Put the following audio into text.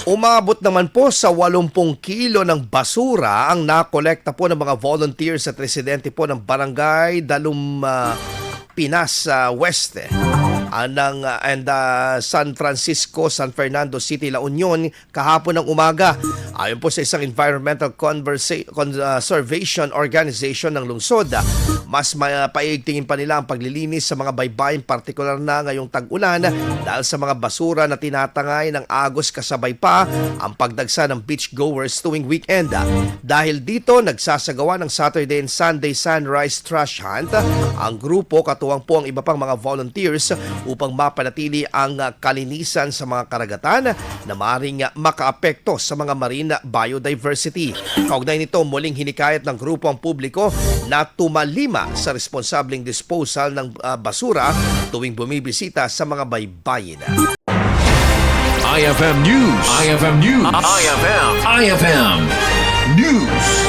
Umabot naman po sa 80 kilo ng basura ang nakolekta po ng mga volunteers at residente po ng barangay Pinas West and San Francisco, San Fernando City, La Union kahapon ng umaga. Ayon po sa isang environmental conservation organization ng lungsod, mas paigtingin pa nila ang paglilinis sa mga baybayin, partikular na ngayong tag-ulan dahil sa mga basura na tinatangay ng agos, kasabay pa ang pagdagsa ng beachgoers tuwing weekend. Dahil dito, nagsasagawa ng Saturday and Sunday Sunrise Trash Hunt ang grupo, katuwang po ang iba pang mga volunteers, upang mapanatili ang kalinisan sa mga karagatan na maaaring makaapekto sa mga marine biodiversity. Kaugnay nito, muling hinikayat ng grupo ang publiko na tumalima sa responsableng disposal ng basura tuwing bumibisita sa mga baybayin. IFM News. IFM News. IFM News.